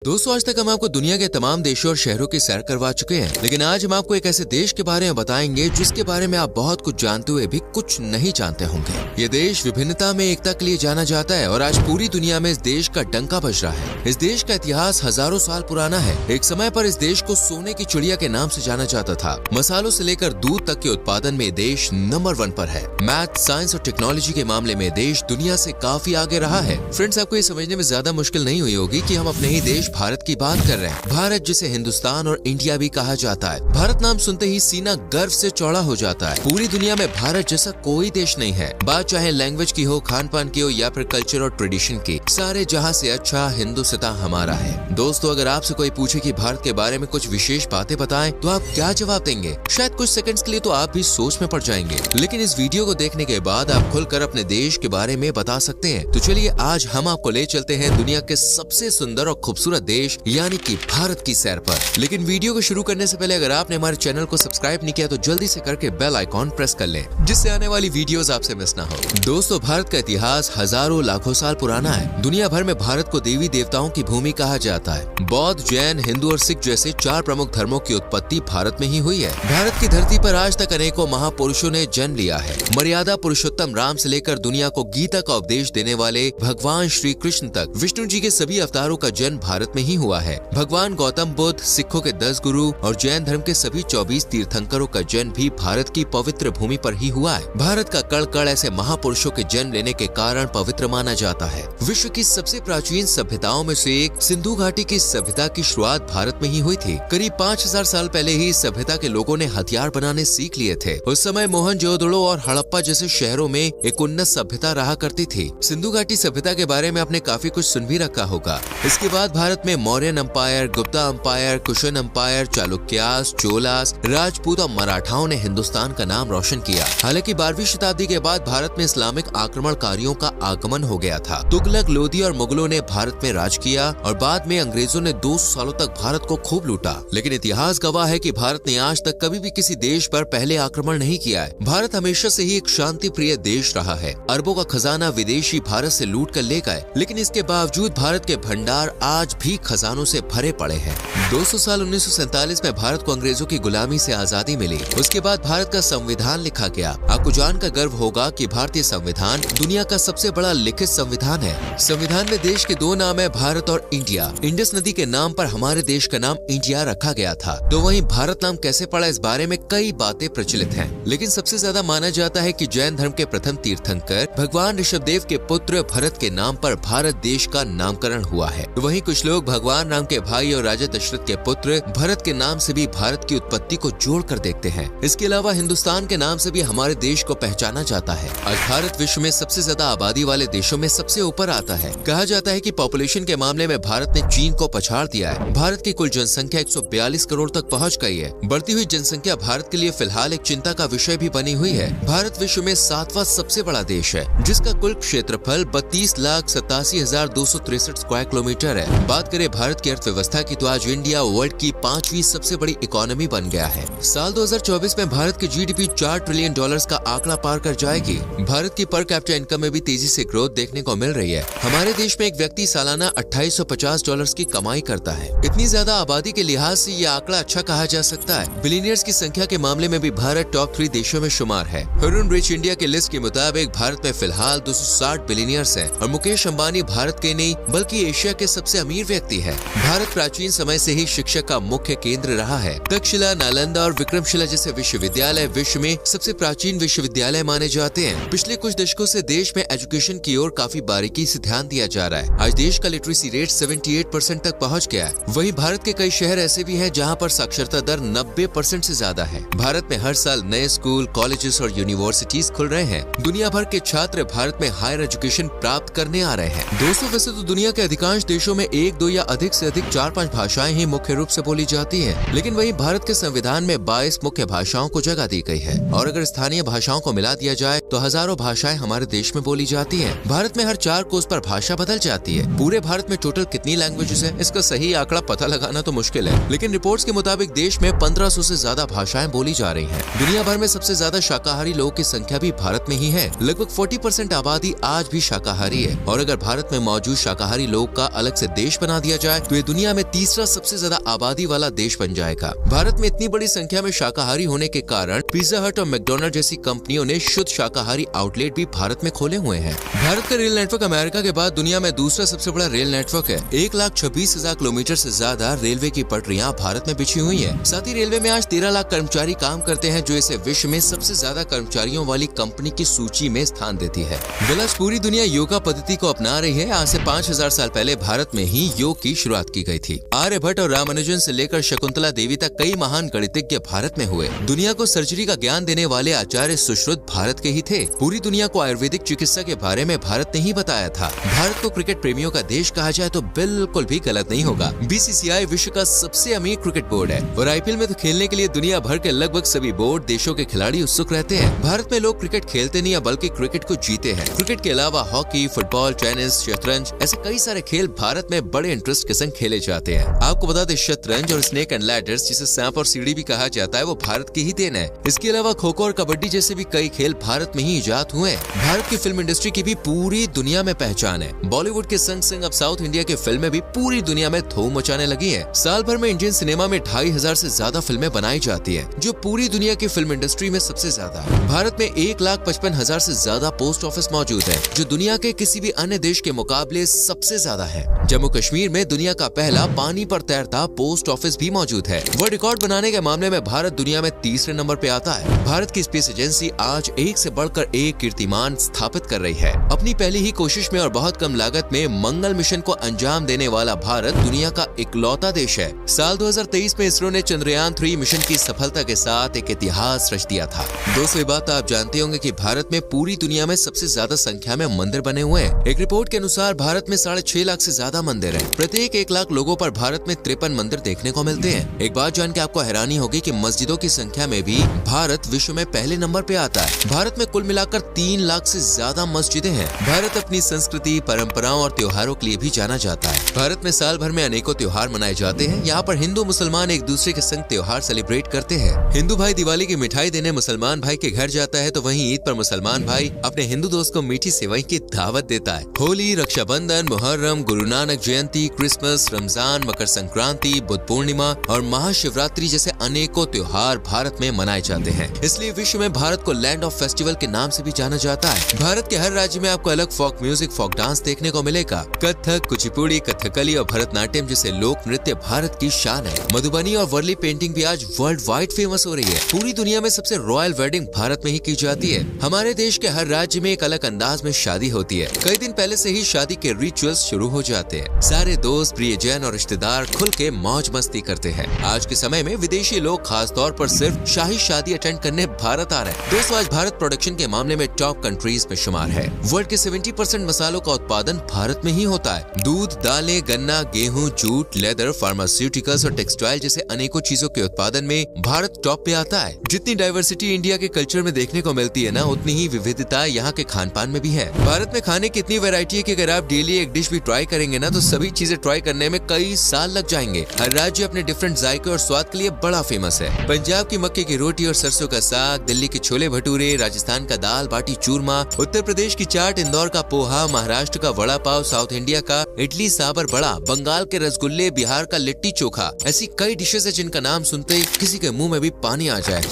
दोस्तों, आज तक हम आपको दुनिया के तमाम देशों और शहरों की सैर करवा चुके हैं, लेकिन आज हम आपको एक ऐसे देश के बारे में बताएंगे जिसके बारे में आप बहुत कुछ जानते हुए भी कुछ नहीं जानते होंगे। ये देश विभिन्नता में एकता के लिए जाना जाता है और आज पूरी दुनिया में इस देश का डंका बज रहा है। इस देश का इतिहास हजारों साल पुराना है। एक समय पर इस देश को सोने की चिड़िया के नाम से जाना जाता था। मसालों से लेकर दूध तक के उत्पादन में देश नंबर 1 पर है। मैथ, साइंस और टेक्नोलॉजी के मामले में देश दुनिया से काफी आगे रहा है। फ्रेंड्स, आपको ये समझने में ज्यादा मुश्किल नहीं हुई होगी कि हम अपने ही देश भारत की बात कर रहे हैं। भारत, जिसे हिंदुस्तान और इंडिया भी कहा जाता है। भारत नाम सुनते ही सीना गर्व से चौड़ा हो जाता है। पूरी दुनिया में भारत जैसा कोई देश नहीं है। बात चाहे लैंग्वेज की हो, खान पान की हो या फिर कल्चर और ट्रेडिशन की, सारे जहां से अच्छा हिंदुस्तान हमारा है। दोस्तों, अगर आपसे कोई पूछे कि भारत के बारे में कुछ विशेष बातें बताएं, तो आप क्या जवाब देंगे? शायद कुछ सेकंड्स के लिए तो आप भी सोच में पड़ जाएंगे, लेकिन इस वीडियो को देखने के बाद आप खुलकर अपने देश के बारे में बता सकते हैं। तो चलिए आज हम आपको ले चलते हैं दुनिया के सबसे सुंदर और खूबसूरत देश यानी कि भारत की सैर पर। लेकिन वीडियो को शुरू करने से पहले अगर आपने हमारे चैनल को सब्सक्राइब नहीं किया तो जल्दी से करके बेल आइकॉन प्रेस कर लें, जिससे आने वाली वीडियोस आपसे मिस ना हो। दोस्तों, भारत का इतिहास हजारों लाखों साल पुराना है। दुनिया भर में भारत को देवी देवताओं की भूमि कहा जाता है। बौद्ध, जैन, हिंदू और सिख जैसे 4 प्रमुख धर्मों की उत्पत्ति भारत में ही हुई है। भारत की धरती पर आज तक अनेकों महापुरुषों ने जन्म लिया है। मर्यादा पुरुषोत्तम राम से लेकर दुनिया को गीता का उपदेश देने वाले भगवान श्री कृष्ण तक विष्णु जी के सभी अवतारों का जन्म भारत में ही हुआ है। भगवान गौतम बुद्ध, सिखों के 10 गुरु और जैन धर्म के सभी 24 तीर्थंकरों का जन्म भी भारत की पवित्र भूमि पर ही हुआ है। भारत का कण कण ऐसे महापुरुषों के जन्म लेने के कारण पवित्र माना जाता है। विश्व की सबसे प्राचीन सभ्यताओं में से एक सिंधु घाटी की सभ्यता की शुरुआत भारत में ही हुई थी। करीब 5000 साल पहले ही इस सभ्यता के लोगों ने हथियार बनाने सीख लिए थे। उस समय मोहनजोदड़ो और हड़प्पा जैसे शहरों में एक उन्नत सभ्यता रहा करती थी। सिंधु घाटी सभ्यता के बारे में आपने काफी कुछ सुन भी रखा होगा। इसके बाद भारत में Mauryan umpire, Gupta umpire, cushion umpire, Chalukyas, Cholas, Rajput और मराठाओं ने हिंदुस्तान का नाम रोशन किया। हालांकि 12वीं शताब्दी के बाद भारत में इस्लामिक आक्रमणकारियों का आगमन हो गया था। तुगलक, लोधी और मुगलों ने भारत में राज किया और बाद में अंग्रेजों ने 200 सालों तक भारत को खूब लूटा। लेकिन इतिहास गवाह है कि भारत ने आज तक कभी भी किसी देश पर पहले आक्रमण नहीं किया है। भारत हमेशा से ही एक शांति प्रिय देश रहा है। अरबों का खजाना विदेशी भारत से लूट कर ले गए, लेकिन इसके बावजूद भारत के भंडार आज भी खजानों से भरे पड़े हैं। 200 साल 1947 में भारत को अंग्रेजों की गुलामी से आजादी मिली। उसके बाद भारत का संविधान लिखा गया। आपको जानकर गर्व होगा कि भारतीय संविधान दुनिया का सबसे बड़ा लिखित संविधान है। संविधान में देश के 2 नाम है, भारत और इंडिया। इंडस नदी के नाम पर हमारे देश का नाम इंडिया रखा गया था। तो वहीं भारत नाम कैसे पड़ा, इस बारे में कई बातें प्रचलित हैं। लेकिन सबसे ज्यादा माना जाता है कि जैन धर्म के प्रथम तीर्थंकर भगवान ऋषभदेव के पुत्र भरत के नाम पर भारत देश का नामकरण हुआ है। वहीं कुछ लोग भगवान राम के भाई और राजा दशरथ के पुत्र भरत के नाम से भी भारत की उत्पत्ति को जोड़ कर देखते हैं। इसके अलावा हिंदुस्तान के नाम से भी हमारे देश को पहचाना जाता है। आज भारत विश्व में सबसे ज्यादा आबादी वाले देशों में सबसे ऊपर आता है। कहा जाता है कि पॉपुलेशन के मामले में भारत ने चीन को पछाड़ दिया है। भारत की कुल जनसंख्या 142 करोड़ तक पहुँच गई है। बढ़ती हुई जनसंख्या भारत के लिए फिलहाल एक चिंता का विषय भी बनी हुई है। भारत विश्व में 7वां सबसे बड़ा देश है, जिसका कुल क्षेत्रफल 32,87,263 स्क्वायर किलोमीटर है। बात करें भारत की अर्थव्यवस्था की, तो आज इंडिया वर्ल्ड की 5वीं सबसे बड़ी इकोनॉमी बन गया है। साल 2024 में भारत की जीडीपी $4 ट्रिलियन का आंकड़ा पार कर जाएगी। भारत की पर कैपिटा इनकम में भी तेजी से ग्रोथ देखने को मिल रही है। हमारे देश में एक व्यक्ति सालाना $2850 की कमाई करता है। इतनी ज्यादा आबादी के लिहाज से ये आंकड़ा अच्छा कहा जा सकता है। बिलियनियर्स की संख्या के मामले में भी भारत टॉप 3 देशों में शुमार है। हुरुन रिच इंडिया की लिस्ट के मुताबिक भारत में फिलहाल 260 बिलियनियर्स हैं और मुकेश अंबानी भारत के नहीं बल्कि एशिया के सबसे अमीर व्यक्ति है। भारत प्राचीन समय से ही शिक्षा का मुख्य केंद्र रहा है। तक्षशिला, नालंदा और विक्रमशिला जैसे विश्वविद्यालय विश्व में सबसे प्राचीन विश्वविद्यालय माने जाते हैं। पिछले कुछ दशकों से देश में एजुकेशन की ओर काफी बारीकी से ध्यान दिया जा रहा है। आज देश का लिटरेसी रेट 78% तक पहुंच गया है। वहीं भारत के कई शहर ऐसे भी हैं जहां पर साक्षरता दर 90% से ज्यादा है। भारत में हर साल नए स्कूल, कॉलेजेस और यूनिवर्सिटीज खुल रहे हैं। दुनिया भर के छात्र भारत में हायर एजुकेशन प्राप्त करने आ रहे हैं। दोस्तों, वैसे तो दुनिया के अधिकांश देशों में 1, 2 या अधिक से अधिक 4-5 भाषाएं ही मुख्य रूप से बोली जाती हैं, लेकिन वहीं भारत के संविधान में 22 मुख्य भाषाओं को जगह दी गई है और अगर स्थानीय भाषाओं को मिला दिया जाए तो हजारों भाषाएं हमारे देश में बोली जाती हैं। भारत में हर 4 कोस पर भाषा बदल जाती है। पूरे भारत में टोटल कितनी लैंग्वेजेस है, इसका सही आंकड़ा पता लगाना तो मुश्किल है, लेकिन रिपोर्ट्स के मुताबिक देश में 1500 से ज्यादा भाषाएं बोली जा रही हैं। दुनिया भर में सबसे ज्यादा शाकाहारी लोगों की संख्या भी भारत में ही है। लगभग 40% आबादी आज भी शाकाहारी है और अगर भारत में मौजूद शाकाहारी लोग का अलग से देश बना दिया जाए तो ये दुनिया में तीसरा सबसे ज्यादा आबादी वाला देश बन जाएगा। भारत में इतनी बड़ी संख्या में शाकाहारी होने के कारण पिज्जा हट और मैकडॉनल्ड जैसी कंपनियों ने शुद्ध शाकाहारी आउटलेट भी भारत में खोले हुए हैं। भारत का रेल नेटवर्क अमेरिका के बाद दुनिया में दूसरा सबसे बड़ा रेल नेटवर्क है। 1,26,000 किलोमीटर से ज्यादा रेलवे की पटरियां भारत में बिछी हुई हैं। साथ ही रेलवे में आज 13 लाख कर्मचारी काम करते हैं, जो इसे विश्व में सबसे ज्यादा कर्मचारियों वाली कंपनी की सूची में स्थान देती है। आज पूरी दुनिया योगा पद्धति को अपना रही है। आज से 5000 साल पहले भारत में ही योग की शुरुआत की गई थी। आर्यभट्ट और रामानुजन से लेकर शकुंतला देवी तक कई महान गणितज्ञ भारत में हुए। दुनिया को सर्जरी का ज्ञान देने वाले आचार्य सुश्रुत भारत के ही थे। पूरी दुनिया को आयुर्वेदिक चिकित्सा के बारे में भारत ने ही बताया था। भारत को क्रिकेट प्रेमियों का देश कहा जाए तो बिल्कुल भी गलत नहीं होगा। बीसीसीआई विश्व का सबसे अमीर क्रिकेट बोर्ड है और आईपीएल में तो खेलने के लिए दुनिया भर के लगभग सभी बोर्ड देशों के खिलाड़ी उत्सुक रहते हैं। भारत में लोग क्रिकेट खेलते नहीं बल्कि क्रिकेट को जीते हैं। क्रिकेट के अलावा हॉकी, फुटबॉल, टेनिस, शतरंज ऐसे कई सारे खेल भारत में बड़े इंटरेस्ट के संग खेले जाते हैं। आपको बता दें, शतरंज और स्नेक एंड लैडर्स जिसे सांप और सीढ़ी भी कहा जाता है वो भारत की ही देन है। इसके अलावा खो खो और कबड्डी जैसे भी कई खेल भारत में ही इजाद हुए हैं। भारत की फिल्म इंडस्ट्री की भी पूरी दुनिया में पहचान है। बॉलीवुड के संग संग अब साउथ इंडिया की फिल्में भी पूरी दुनिया में धूम मचाने लगी हैं। साल भर में इंडियन सिनेमा में 2500 से ज्यादा फिल्में बनाई जाती है, जो पूरी दुनिया की फिल्म इंडस्ट्री में सबसे ज्यादा है। भारत में 1,55,000 से ज्यादा पोस्ट ऑफिस मौजूद है, जो दुनिया के किसी भी अन्य देश के मुकाबले सबसे ज्यादा है। जम्मू कश्मीर में दुनिया का पहला पानी पर तैरता पोस्ट ऑफिस भी मौजूद है। वर्ल्ड रिकॉर्ड बनाने के मामले में भारत दुनिया में तीसरे नंबर पे आता है। भारत की स्पेस एजेंसी आज एक से बढ़कर एक कीर्तिमान स्थापित कर रही है। अपनी पहली ही कोशिश में और बहुत कम लागत में मंगल मिशन को अंजाम देने वाला भारत दुनिया का इकलौता देश है। साल 2023 में इसरो ने चंद्रयान 3 मिशन की सफलता के साथ एक इतिहास रच दिया था। दोस्तों, ये बात आप जानते होंगे कि भारत में पूरी दुनिया में सबसे ज्यादा संख्या में मंदिर बने हुए हैं। एक रिपोर्ट के अनुसार भारत में 6.5 लाख से ज्यादा मंदिर हैं। प्रत्येक 1 लाख लोगों पर भारत में 53 मंदिर देखने को मिलते हैं। एक बात जान के आपको हैरानी होगी कि मस्जिदों की संख्या में भी भारत विश्व में पहले नंबर पे आता है। भारत में कुल मिलाकर 3 लाख से ज्यादा मस्जिदें हैं। भारत अपनी संस्कृति, परंपराओं और त्योहारों के लिए भी जाना जाता है। भारत में साल भर में अनेकों त्योहार मनाए जाते हैं। यहाँ पर हिंदू मुसलमान एक दूसरे के संग त्योहार सेलिब्रेट करते हैं। हिंदू भाई दिवाली की मिठाई देने मुसलमान भाई के घर जाता है, तो वहीं ईद पर मुसलमान भाई अपने हिंदू दोस्त को मीठी सेवई की दावत देता है। होली, रक्षाबंधन, मुहर्रम, गुरु नानक जयंती, क्रिसमस, रमजान, मकर संक्रांति, बुद्ध पूर्णिमा और महाशिवरात्रि जैसे अनेकों त्योहार भारत में मनाए जाते हैं। इसलिए विश्व में भारत को लैंड ऑफ फेस्टिवल के नाम से भी जाना जाता है। भारत के हर राज्य में आपको अलग फोक म्यूजिक, फोक डांस देखने को मिलेगा। कथक, कुचिपुड़ी, कथकली और भरतनाट्यम जैसे लोक नृत्य भारत की शान है। मधुबनी और वर्ली पेंटिंग भी आज वर्ल्ड वाइड फेमस हो रही है। पूरी दुनिया में सबसे रॉयल वेडिंग भारत में ही की जाती है। हमारे देश के हर राज्य में एक अलग अंदाज में शादी होती है। कई दिन पहले से ही शादी के रिचुअल्स शुरू हो जाते हैं। सारे दोस्त, प्रियजन और रिश्तेदार खुल के मौज मस्ती करते हैं। आज के समय में विदेशी लोग खास तौर पर सिर्फ शाही शादी अटेंड करने भारत आ रहे हैं। दोस्तों, आज भारत प्रोडक्शन के मामले में टॉप कंट्रीज में शुमार है। वर्ल्ड के 70% मसालों का उत्पादन भारत में ही होता है। दूध, दालें, गन्ना, गेहूं, जूट, लेदर, फार्मास्यूटिकल्स और टेक्सटाइल जैसे अनेकों चीजों के उत्पादन में भारत टॉप पे आता है। जितनी डाइवर्सिटी इंडिया के कल्चर में देखने को मिलती है ना, उतनी ही विविधता यहाँ के खान पान में भी है। भारत में खाने की इतनी वैरायटी है कि अगर आप डेली एक डिश भी ट्राई करेंगे ना, तो सभी चीजें ट्राई करने में कई साल लग जाएंगे। हर राज्य अपने डिफरेंट जायके और स्वाद के लिए बड़ा फेमस है। पंजाब की मक्के की रोटी और सरसों का साग, दिल्ली के छोले भटूरे, राजस्थान का दाल बाटी चूरमा, उत्तर प्रदेश की चाट, इंदौर का पोहा, महाराष्ट्र का वड़ा पाव, साउथ इंडिया का इडली सांभर बड़ा, बंगाल के रसगुल्ले, बिहार का लिट्टी चोखा, ऐसी कई डिशेज है जिनका नाम सुनते ही किसी के मुंह में भी पानी आ जाए।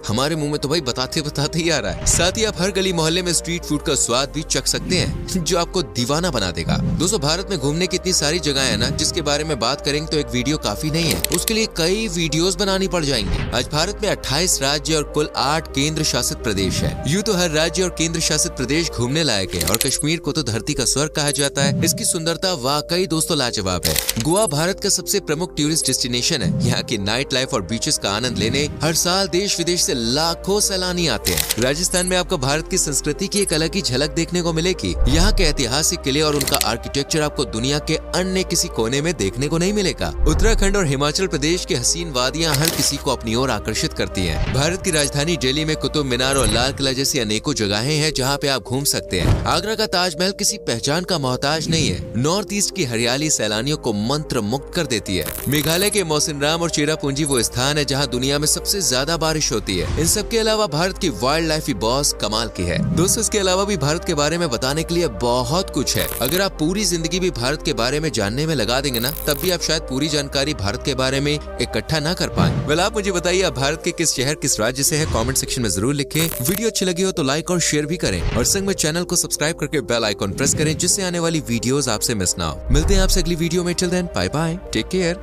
हमारे मुंह में तो भाई बताते बताते ही आ रहा है। साथ ही आप हर गली मोहल्ले में स्ट्रीट फूड का स्वाद भी चख सकते हैं, जो आपको दीवाना बना देगा। दोस्तों, भारत में घूमने की इतनी सारी जगह है ना, जिसके बारे में बात करेंगे तो एक वीडियो काफी नहीं है, उसके लिए कई वीडियोस बनानी पड़ जाएंगी। आज भारत में 28 राज्य और कुल 8 केंद्र शासित प्रदेश है। यूँ तो हर राज्य और केंद्र शासित प्रदेश घूमने लायक है और कश्मीर को तो धरती का स्वर्ग कहा जाता है। इसकी सुंदरता वाकई दोस्तों लाजवाब है। गोवा भारत का सबसे प्रमुख टूरिस्ट डेस्टिनेशन है। यहाँ की नाइट लाइफ और बीचेस का आनंद लेने हर साल देश विदेश से लाखों सैलानी आते हैं। राजस्थान में आपको भारत की संस्कृति की एक अलग ही झलक देखने को मिलेगी। यहाँ के ऐतिहासिक किले और उनका आर्किटेक्चर आपको दुनिया के अन्य किसी कोने में देखने को नहीं मिलेगा। का। उत्तराखंड और हिमाचल प्रदेश की हसीन वादियां हर किसी को अपनी ओर आकर्षित करती हैं। भारत की राजधानी दिल्ली में कुतुब मीनार और लाल किला जैसी अनेकों जगहें हैं जहां पे आप घूम सकते हैं। आगरा का ताजमहल किसी पहचान का मोहताज नहीं है। नॉर्थ ईस्ट की हरियाली सैलानियों को मंत्र मुक्त कर देती है। मेघालय के मौसिनराम और चेरापूंजी वो स्थान है जहां दुनिया में सबसे ज्यादा बारिश होती है। इन सब के अलावा भारत की वाइल्ड लाइफ भी बहुत कमाल की है। दोस्तों, इसके अलावा भी भारत के बारे में बताने के लिए बहुत कुछ है। अगर आप पूरी जिंदगी भी भारत के बारे में जानने में लगा देंगे ना, तब भी आप शायद पूरी जानकारी भारत के बारे में इकट्ठा ना कर पाए। वेल, आप मुझे बताइए, आप भारत के किस शहर किस राज्य से है? कमेंट सेक्शन में जरूर लिखें। वीडियो अच्छी लगी हो तो लाइक और शेयर भी करें और संग में चैनल को सब्सक्राइब करके बेल आइकॉन प्रेस करें जिससे आने वाली वीडियोस आपसे मिस ना हो। मिलते हैं आपसे अगली वीडियो में। Till then, bye bye, take care.